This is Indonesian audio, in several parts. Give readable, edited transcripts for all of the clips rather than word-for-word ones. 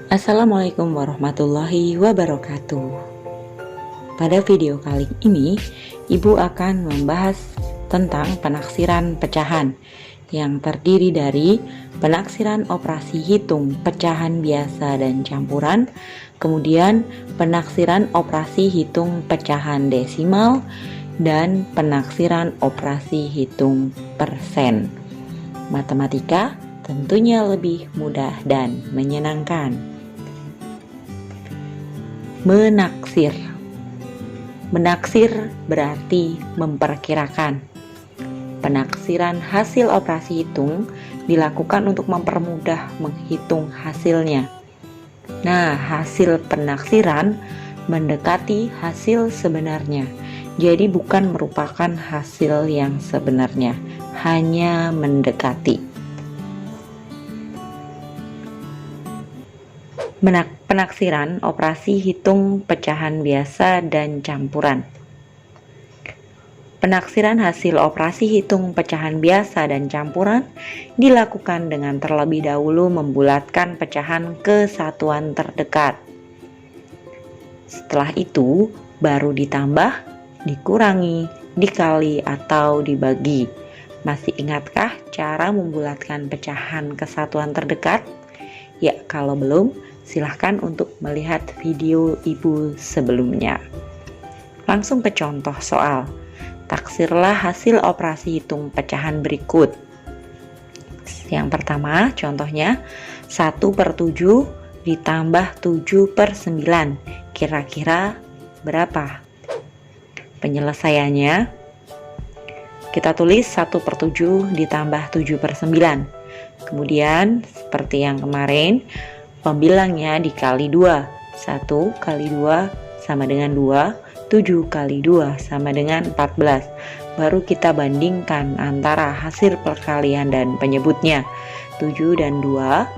Assalamualaikum warahmatullahi wabarakatuh. Pada video kali ini, Ibu akan membahas tentang penaksiran pecahan yang terdiri dari penaksiran operasi hitung pecahan biasa dan campuran, kemudian penaksiran operasi hitung pecahan desimal, dan penaksiran operasi hitung persen. Matematika tentunya lebih mudah dan menyenangkan. Menaksir. Menaksir berarti memperkirakan. Penaksiran hasil operasi hitung dilakukan untuk mempermudah menghitung hasilnya. Nah, hasil penaksiran mendekati hasil sebenarnya. Jadi bukan merupakan hasil yang sebenarnya, hanya mendekati. Penaksiran operasi hitung pecahan biasa dan campuran. Penaksiran hasil operasi hitung pecahan biasa dan campuran dilakukan dengan terlebih dahulu membulatkan pecahan ke satuan terdekat. Setelah itu, baru ditambah, dikurangi, dikali, atau dibagi. Masih ingatkah cara membulatkan pecahan ke satuan terdekat? Ya, kalau belum, silahkan untuk melihat video Ibu sebelumnya. Langsung ke contoh soal. Taksirlah hasil operasi hitung pecahan berikut. Yang pertama, contohnya 1/7 ditambah 7/9. Kira-kira berapa? Penyelesaiannya, kita tulis 1/7 ditambah 7/9. Kemudian, seperti yang kemarin, pembilangnya dikali 2. 1 kali 2 sama dengan 2, 7 kali 2 sama dengan 14. Baru kita bandingkan antara hasil perkalian dan penyebutnya. 7 dan 2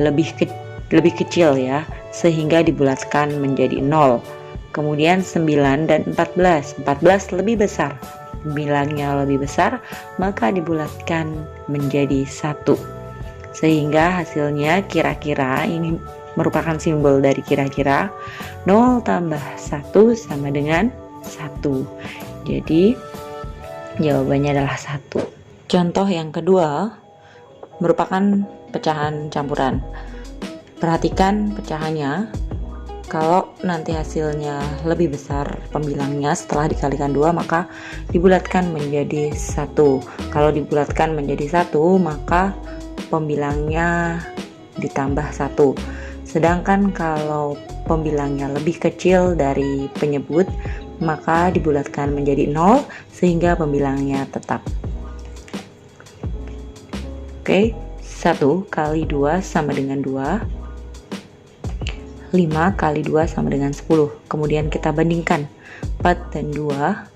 lebih kecil ya, sehingga dibulatkan menjadi 0. Kemudian 9 dan 14. 14 lebih besar. Bilangnya lebih besar, maka dibulatkan menjadi 1. Sehingga hasilnya kira-kira, ini merupakan simbol dari kira-kira, 0 tambah 1 sama dengan 1. Jadi jawabannya adalah 1. Contoh yang kedua merupakan pecahan campuran. Perhatikan pecahannya. Kalau nanti hasilnya lebih besar pembilangnya setelah dikalikan 2, maka dibulatkan menjadi 1. Kalau dibulatkan menjadi 1, maka pembilangnya ditambah 1. Sedangkan kalau pembilangnya lebih kecil dari penyebut, maka dibulatkan menjadi 0 sehingga pembilangnya tetap. Oke, 1 kali 2 sama dengan 2. 5 kali 2 sama dengan 10. Kemudian kita bandingkan 4 dan 2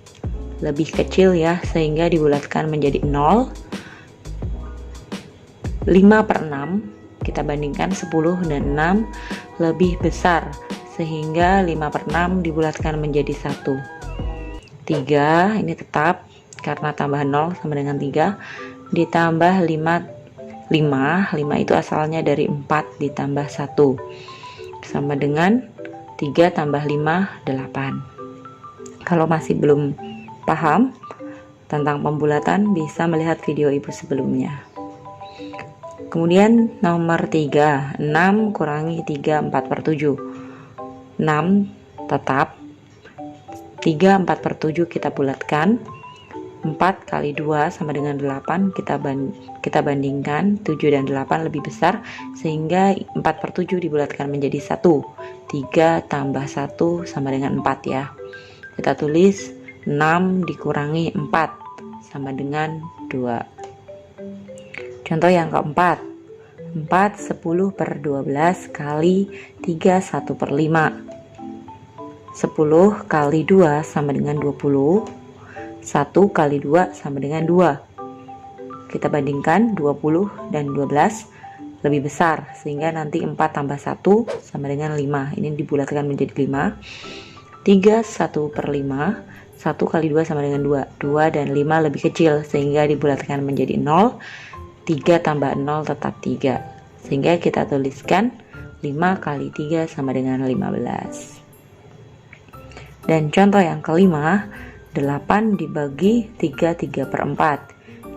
lebih kecil ya, sehingga dibulatkan menjadi 0. 5/6 kita bandingkan 10 dan 6 lebih besar, sehingga 5/6 dibulatkan menjadi 1. 3 ini tetap karena tambah 0 sama dengan 3, ditambah 5 itu asalnya dari 4 ditambah 1 sama dengan 3 tambah 5, 8. Kalau masih belum paham tentang pembulatan, bisa melihat video Ibu sebelumnya. Kemudian nomor 3, 6 kurangi 3, 4/7. 6 tetap, 3 4/7 kita bulatkan. 4 kali 2 sama dengan 8, kita bandingkan 7 dan 8 lebih besar, sehingga 4/7 dibulatkan menjadi 1. 3 tambah 1 sama dengan 4 ya. Kita tulis 6 dikurangi 4 sama dengan 2. Contoh yang keempat, 4 10/12 kali 3 1/5. 10 kali 2 sama dengan 20. 1 kali 2 sama dengan 2. Kita bandingkan 20 dan 12 lebih besar, sehingga nanti 4 tambah 1 sama dengan 5. Ini dibulatkan menjadi 5. 3 1/5. 1 kali 2 sama dengan 2. 2 dan 5 lebih kecil, sehingga dibulatkan menjadi 0. 3 tambah 0 tetap 3. Sehingga kita tuliskan 5 kali 3 sama dengan 15. Dan contoh yang kelima, 8 dibagi 3/4.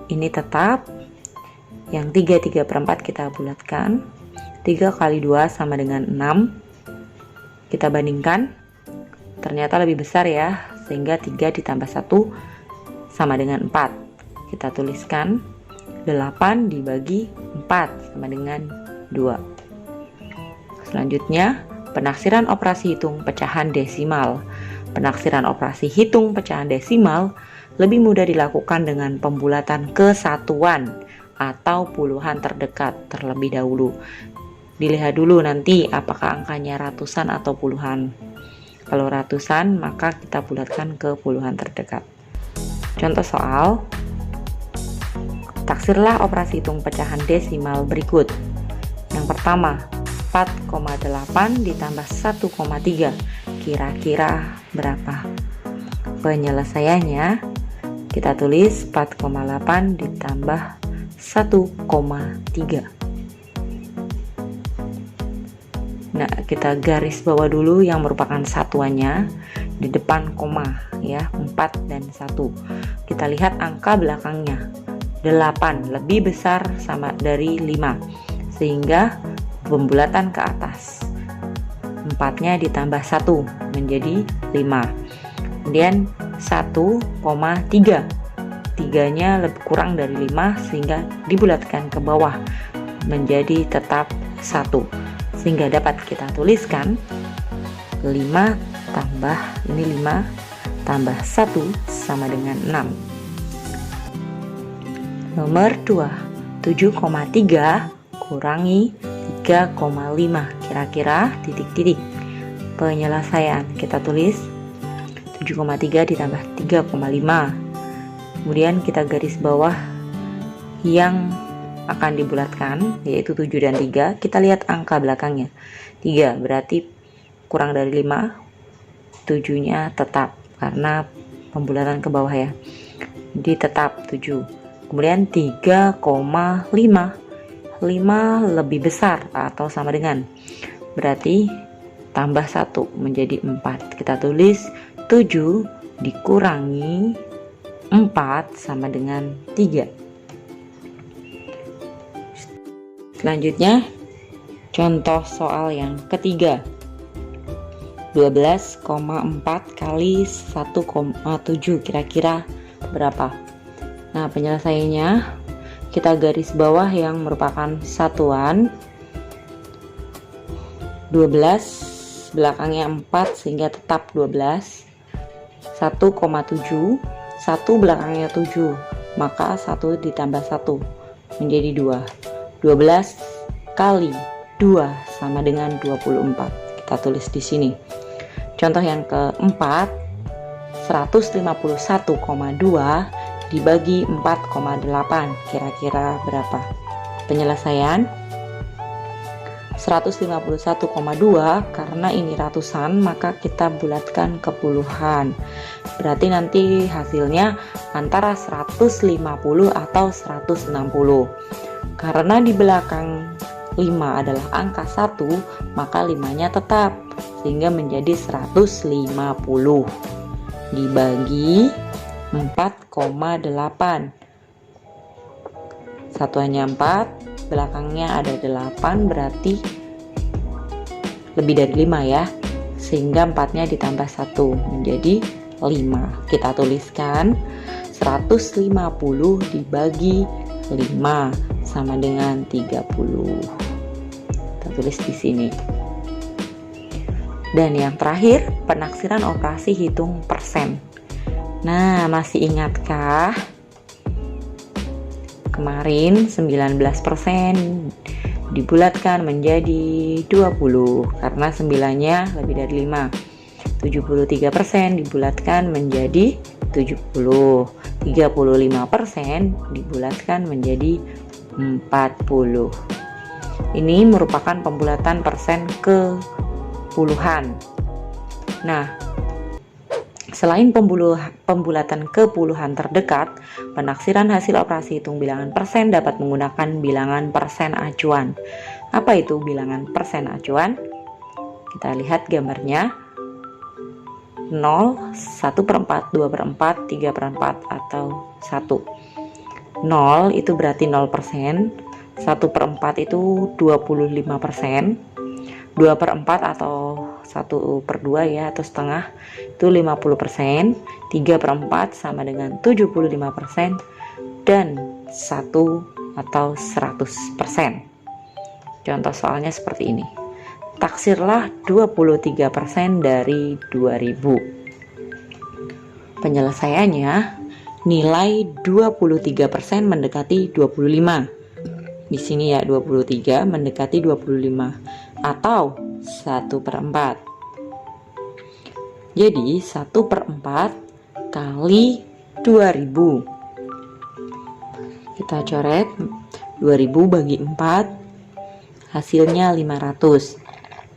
Ini tetap. Yang 3/4 kita bulatkan. 3 kali 2 sama dengan 6. Kita bandingkan. Ternyata lebih besar ya, sehingga 3 ditambah 1 sama dengan 4. Kita tuliskan 8 dibagi 4 sama dengan 2. Selanjutnya, penaksiran operasi hitung pecahan desimal. Penaksiran operasi hitung pecahan desimal lebih mudah dilakukan dengan pembulatan ke satuan atau puluhan terdekat terlebih dahulu. Dilihat dulu nanti apakah angkanya ratusan atau puluhan. Kalau ratusan, maka kita bulatkan ke puluhan terdekat. Contoh soal, taksirlah operasi hitung pecahan desimal berikut. Yang pertama, 4,8 ditambah 1,3. Kira-kira berapa? Penyelesaiannya, kita tulis 4,8 ditambah 1,3. Nah, kita garis bawah dulu yang merupakan satuannya di depan koma ya, 4 dan 1. Kita lihat angka belakangnya. 8 lebih besar sama dari 5, sehingga pembulatan ke atas. 4-nya ditambah 1 menjadi 5. Kemudian 1,3. 3-nya lebih kurang dari 5, sehingga dibulatkan ke bawah menjadi tetap 1. Sehingga dapat kita tuliskan 5 tambah 1 sama dengan 6. Nomor 2, 7,3 kurangi 3,5. Kira-kira titik-titik. Penyelesaian kita tulis 7,3 ditambah 3,5. Kemudian kita garis bawah yang akan dibulatkan, yaitu 7 dan 3. Kita lihat angka belakangnya. 3 berarti kurang dari 5. 7-nya tetap karena pembulatan ke bawah ya. Jadi tetap 7. Kemudian 3,5. 5 lebih besar atau sama dengan. Berarti tambah 1 menjadi 4. Kita tulis 7 dikurangi 4 sama dengan 3. Selanjutnya, contoh soal yang ketiga. 12,4 kali 1,7 kira-kira berapa? Nah, penyelesaiannya kita garis bawah yang merupakan satuan. 12 belakangnya 4 sehingga tetap 12. 1,7, 1 belakangnya 7, maka 1 ditambah 1 menjadi 2. 12 kali 2 sama dengan 24. Kita tulis di sini. Contoh yang keempat, 151,2 dibagi 4,8. Kira-kira berapa? Penyelesaian 151,2 karena ini ratusan, maka kita bulatkan ke puluhan. Berarti nanti hasilnya antara 150 atau 160. Karena di belakang 5 adalah angka 1, maka 5-nya tetap, sehingga menjadi 150 dibagi 4,8. Satuannya 4, belakangnya ada 8, berarti lebih dari 5 ya, sehingga 4-nya ditambah 1 menjadi 5. Kita tuliskan 150 dibagi 5 sama dengan 30. Kita tulis di sini. Dan yang terakhir, penaksiran operasi hitung persen. Nah, masih ingatkah? Kemarin 19% dibulatkan menjadi 20 karena 9-nya lebih dari 5. 73% dibulatkan menjadi 70. 35% dibulatkan menjadi 40. Ini merupakan pembulatan persen ke puluhan. Nah, Selain pembulatan ke puluhan terdekat, penaksiran hasil operasi hitung bilangan persen dapat menggunakan bilangan persen acuan. Apa itu bilangan persen acuan? Kita lihat gambarnya. 0, 1/4, 2/4, 3/4, atau 1. 0 itu berarti 0%, 1/4 itu 25%, 2/4 atau 1/2 ya, atau setengah itu 50%, 3/4 sama dengan 75%, dan 1 atau 100%. Contoh soalnya seperti ini. Taksirlah 23% dari 2000. Penyelesaiannya, nilai 23% mendekati 25. Di sini ya 23 mendekati 25 atau 1/4. Jadi 1/4 kali 2000. Kita coret 2000 bagi 4, hasilnya 500.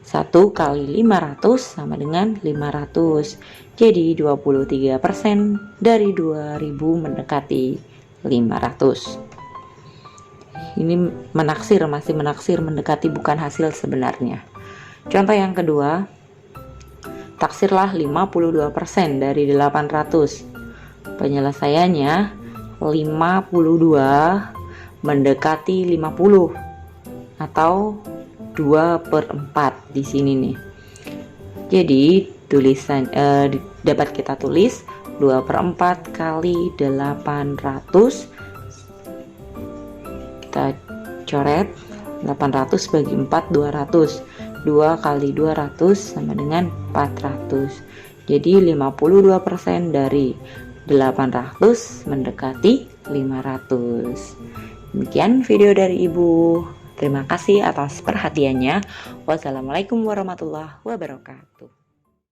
1 kali 500 sama dengan 500. Jadi 23% dari 2000 mendekati 500. Ini menaksir, masih menaksir, mendekati, bukan hasil sebenarnya. Contoh yang kedua, taksirlah 52% dari 800. Penyelesaiannya 52 mendekati 50 atau 2/4 di sini nih. Jadi tulisan dapat kita tulis 2/4 kali 800. Kita coret 800 bagi 4, 200. 2 kali 200 sama dengan 400. Jadi 52% dari 800 mendekati 500. Demikian video dari Ibu. Terima kasih atas perhatiannya. Wassalamualaikum warahmatullahi wabarakatuh.